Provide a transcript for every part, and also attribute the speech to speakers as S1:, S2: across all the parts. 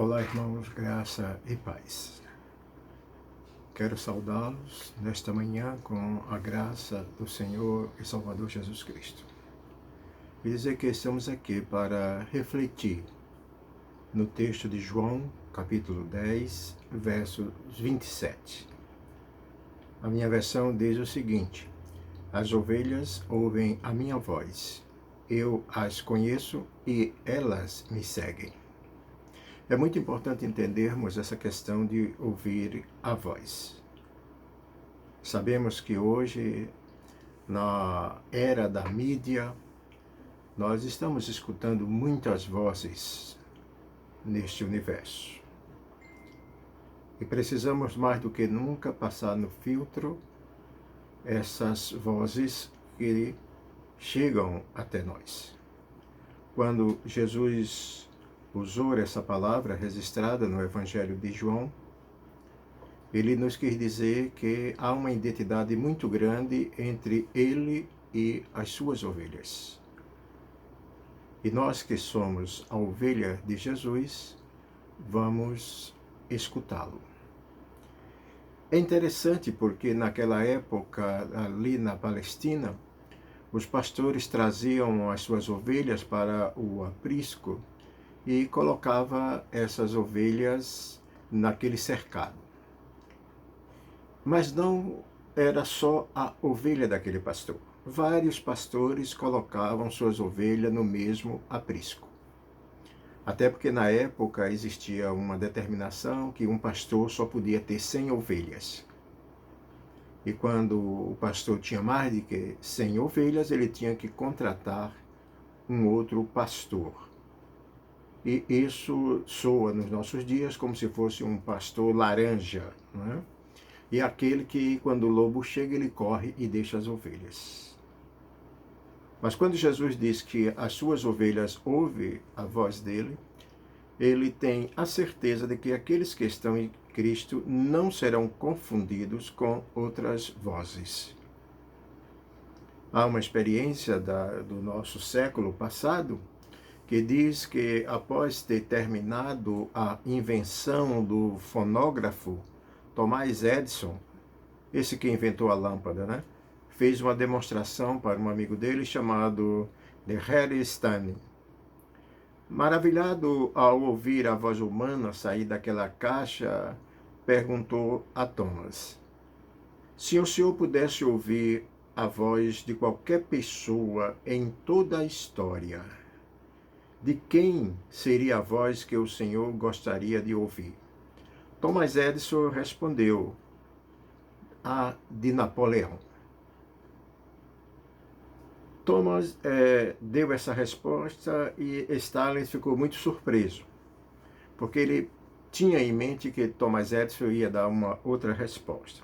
S1: Olá, irmãos, graça e paz. Quero saudá-los nesta manhã com a graça do Senhor e Salvador Jesus Cristo. E dizer que estamos aqui para refletir no texto de João, capítulo 10, verso 27. A minha versão diz o seguinte: as ovelhas ouvem a minha voz, eu as conheço e elas me seguem. É muito importante entendermos essa questão de ouvir a voz. Sabemos que hoje, na era da mídia, nós estamos escutando muitas vozes neste universo. E precisamos mais do que nunca passar no filtro essas vozes que chegam até nós. Quando Jesus usou essa palavra registrada no Evangelho de João, ele nos quer dizer que há uma identidade muito grande entre ele e as suas ovelhas. E nós que somos a ovelha de Jesus, vamos escutá-lo. É interessante porque naquela época, ali na Palestina, os pastores traziam as suas ovelhas para o aprisco e colocava essas ovelhas naquele cercado. Mas não era só a ovelha daquele pastor. Vários pastores colocavam suas ovelhas no mesmo aprisco. Até porque na época existia uma determinação que um pastor só podia ter 100 ovelhas. E quando o pastor tinha mais de que 100 ovelhas, ele tinha que contratar um outro pastor. E isso soa nos nossos dias como se fosse um pastor laranja, não é? E aquele que, quando o lobo chega, ele corre e deixa as ovelhas. Mas quando Jesus diz que as suas ovelhas ouvem a voz dele, ele tem a certeza de que aqueles que estão em Cristo não serão confundidos com outras vozes. Há uma experiência do nosso século passado que diz que após ter terminado a invenção do fonógrafo, Thomas Edison, esse que inventou a lâmpada, né, fez uma demonstração para um amigo dele chamado de Harry Stanley. Maravilhado ao ouvir a voz humana sair daquela caixa, perguntou a Thomas: se o senhor pudesse ouvir a voz de qualquer pessoa em toda a história, de quem seria a voz que o senhor gostaria de ouvir? Thomas Edison respondeu: a de Napoleão. Thomas deu essa resposta e Stalin ficou muito surpreso, porque ele tinha em mente que Thomas Edison ia dar uma outra resposta.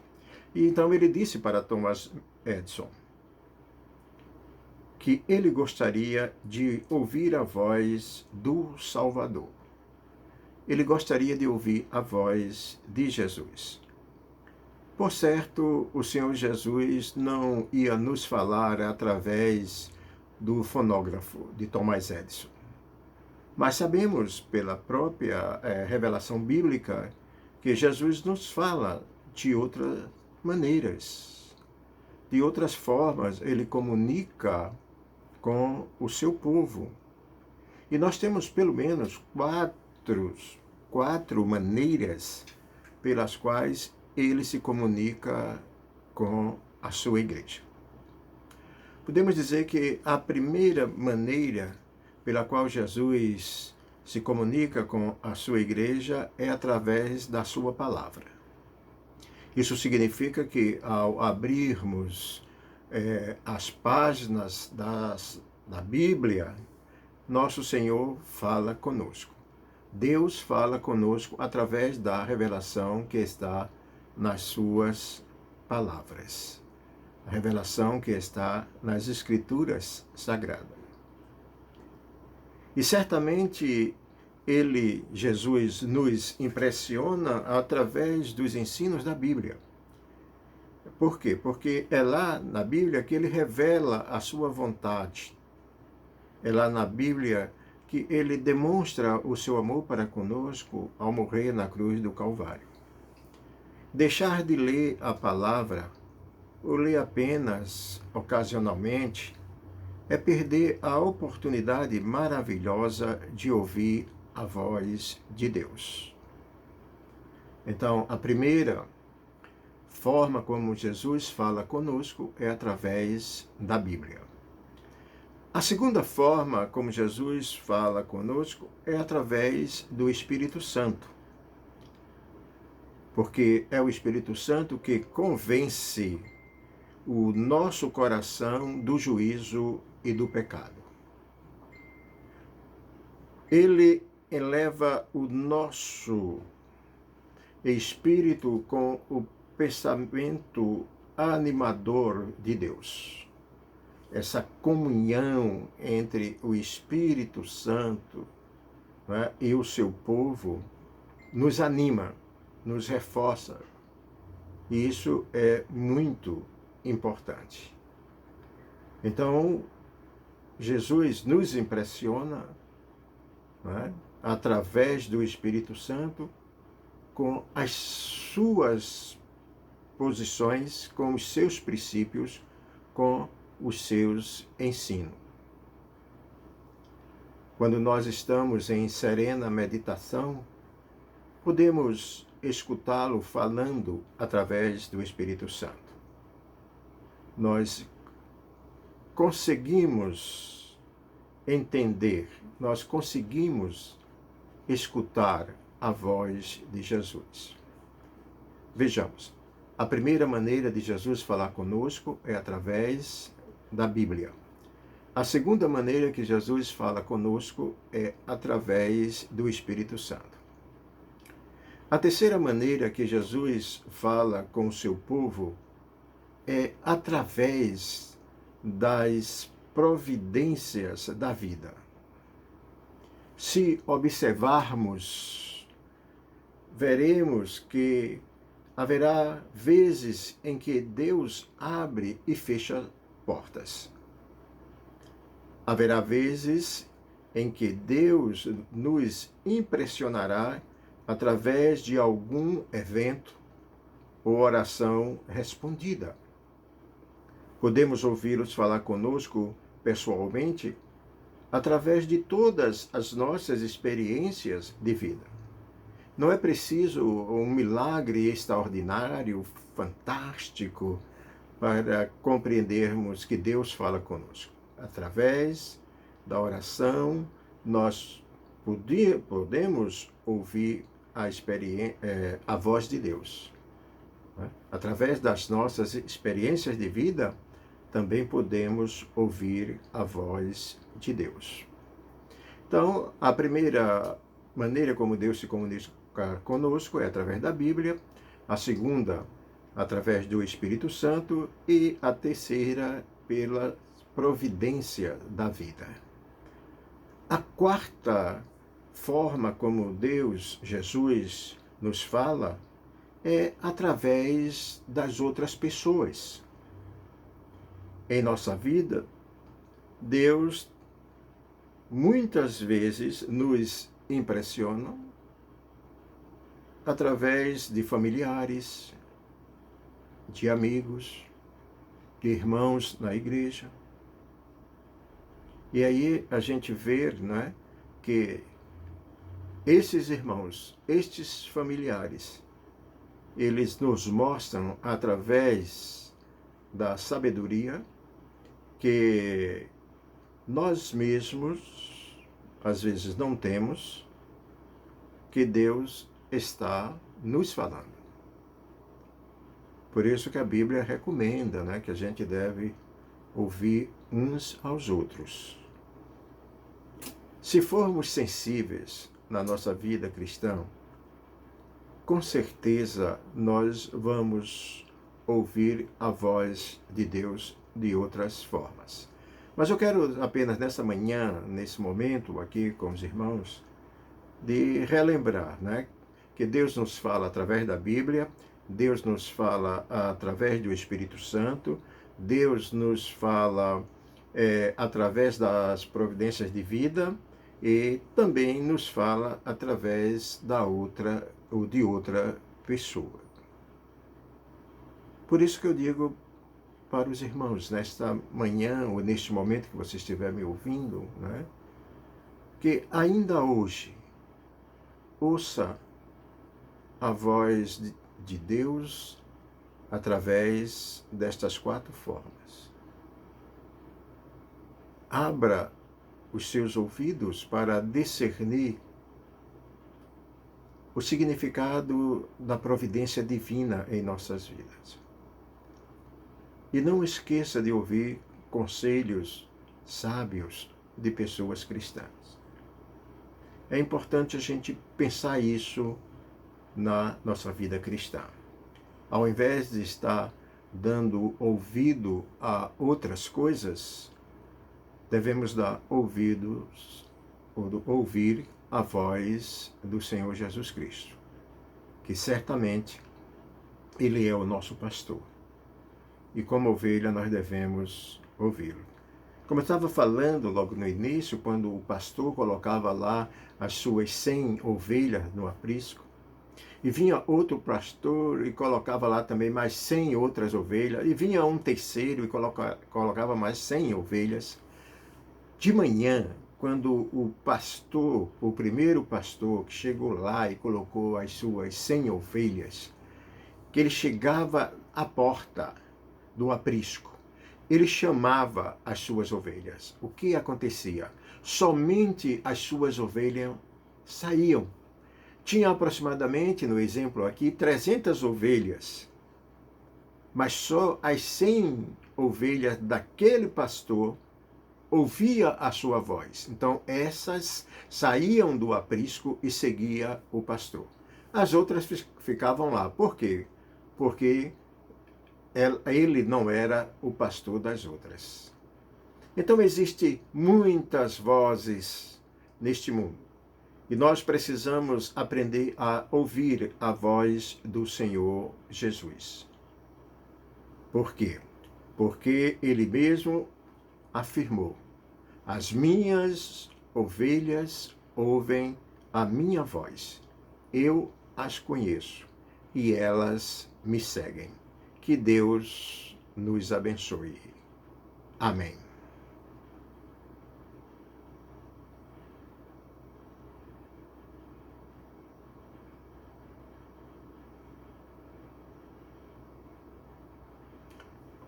S1: E então ele disse para Thomas Edison que ele gostaria de ouvir a voz do Salvador. Ele gostaria de ouvir a voz de Jesus. Por certo, o Senhor Jesus não ia nos falar através do fonógrafo de Thomas Edison. Mas sabemos, pela própria revelação bíblica, que Jesus nos fala de outras maneiras. De outras formas, ele comunica com o seu povo. E nós temos pelo menos quatro maneiras pelas quais ele se comunica com a sua igreja. Podemos dizer que a primeira maneira pela qual Jesus se comunica com a sua igreja é através da sua palavra. Isso significa que ao abrirmos as páginas da Bíblia, nosso Senhor fala conosco. Deus fala conosco através da revelação que está nas suas palavras. A revelação que está nas Escrituras Sagradas. E certamente Jesus, nos impressiona através dos ensinos da Bíblia. Por quê? Porque é lá na Bíblia que ele revela a sua vontade. É lá na Bíblia que ele demonstra o seu amor para conosco ao morrer na cruz do Calvário. Deixar de ler a palavra, ou ler apenas ocasionalmente, é perder a oportunidade maravilhosa de ouvir a voz de Deus. Então, a primeira forma como Jesus fala conosco é através da Bíblia. A segunda forma como Jesus fala conosco é através do Espírito Santo, porque é o Espírito Santo que convence o nosso coração do juízo e do pecado. Ele eleva o nosso espírito com o pensamento animador de Deus. Essa comunhão entre o Espírito Santo, né, e o seu povo nos anima, nos reforça. E isso é muito importante. Então, Jesus nos impressiona, né, através do Espírito Santo, com as suas posições, com os seus princípios, com os seus ensinos. Quando nós estamos em serena meditação, podemos escutá-lo falando através do Espírito Santo. Nós conseguimos entender, nós conseguimos escutar a voz de Jesus. Vejamos, a primeira maneira de Jesus falar conosco é através da Bíblia. A segunda maneira que Jesus fala conosco é através do Espírito Santo. A terceira maneira que Jesus fala com o seu povo é através das providências da vida. Se observarmos, veremos que haverá vezes em que Deus abre e fecha portas. Haverá vezes em que Deus nos impressionará através de algum evento ou oração respondida. Podemos ouvi-los falar conosco pessoalmente através de todas as nossas experiências de vida. Não é preciso um milagre extraordinário, fantástico, para compreendermos que Deus fala conosco. Através da oração, nós podemos ouvir a voz de Deus. Através das nossas experiências de vida, também podemos ouvir a voz de Deus. Então, a primeira maneira como Deus se comunica conosco é através da Bíblia, a segunda, através do Espírito Santo, e a terceira, pela providência da vida. A quarta forma como Deus, Jesus, nos fala é através das outras pessoas. Em nossa vida, Deus muitas vezes nos impressiona através de familiares, de amigos, de irmãos na igreja. E aí a gente vê, né, que esses irmãos, estes familiares, eles nos mostram através da sabedoria que nós mesmos, às vezes, não temos, que Deus está nos falando. Por isso que a Bíblia recomenda, né, que a gente deve ouvir uns aos outros. Se formos sensíveis na nossa vida cristã, com certeza nós vamos ouvir a voz de Deus de outras formas. Mas eu quero apenas nessa manhã, nesse momento aqui com os irmãos, de relembrar, né, que Deus nos fala através da Bíblia, Deus nos fala através do Espírito Santo, Deus nos fala através das providências de vida e também nos fala através da outra ou de outra pessoa. Por isso que eu digo para os irmãos, nesta manhã ou neste momento que você estiver me ouvindo, né, que ainda hoje ouça a voz de Deus através destas 4 formas. Abra os seus ouvidos para discernir o significado da providência divina em nossas vidas. E não esqueça de ouvir conselhos sábios de pessoas cristãs. É importante a gente pensar isso na nossa vida cristã. Ao invés de estar dando ouvido a outras coisas, devemos dar ouvidos ou ouvir a voz do Senhor Jesus Cristo, que certamente Ele é o nosso pastor. E como ovelha nós devemos ouvi-lo. Como eu estava falando logo no início, quando o pastor colocava lá as suas 100 ovelhas no aprisco, e vinha outro pastor e colocava lá também mais 100 outras ovelhas, e vinha um terceiro e colocava mais 100 ovelhas. De manhã, quando o pastor, o primeiro pastor que chegou lá e colocou as suas 100 ovelhas, que ele chegava à porta do aprisco, ele chamava as suas ovelhas. O que acontecia? Somente as suas ovelhas saíam. Tinha aproximadamente, no exemplo aqui, 300 ovelhas, mas só as 100 ovelhas daquele pastor ouvia a sua voz. Então, essas saíam do aprisco e seguia o pastor. As outras ficavam lá. Por quê? Porque ele não era o pastor das outras. Então, existem muitas vozes neste mundo. E nós precisamos aprender a ouvir a voz do Senhor Jesus. Por quê? Porque ele mesmo afirmou: as minhas ovelhas ouvem a minha voz. Eu as conheço e elas me seguem. Que Deus nos abençoe. Amém.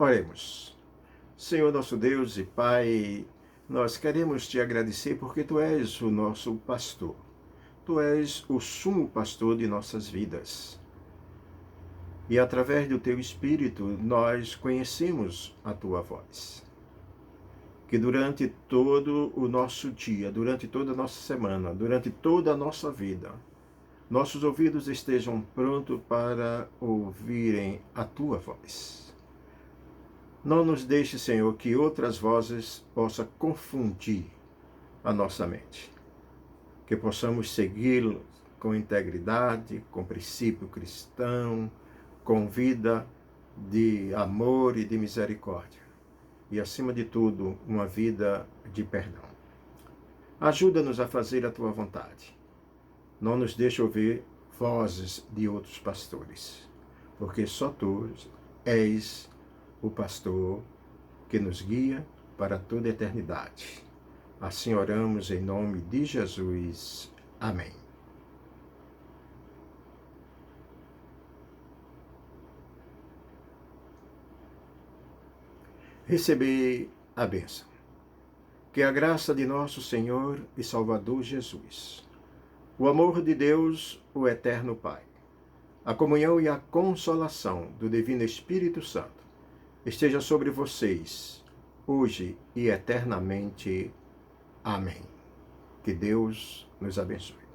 S1: Oremos. Senhor nosso Deus e Pai, nós queremos te agradecer porque Tu és o nosso pastor. Tu és o sumo pastor de nossas vidas. E através do Teu Espírito nós conhecemos a Tua voz. Que durante todo o nosso dia, durante toda a nossa semana, durante toda a nossa vida, nossos ouvidos estejam prontos para ouvirem a Tua voz. Não nos deixe, Senhor, que outras vozes possam confundir a nossa mente. Que possamos segui-lo com integridade, com princípio cristão, com vida de amor e de misericórdia. E, acima de tudo, uma vida de perdão. Ajuda-nos a fazer a Tua vontade. Não nos deixe ouvir vozes de outros pastores, porque só Tu és o pastor que nos guia para toda a eternidade. Assim oramos em nome de Jesus. Amém. Recebei a bênção. Que a graça de nosso Senhor e Salvador Jesus, o amor de Deus, o Eterno Pai, a comunhão e a consolação do Divino Espírito Santo esteja sobre vocês, hoje e eternamente. Amém. Que Deus nos abençoe.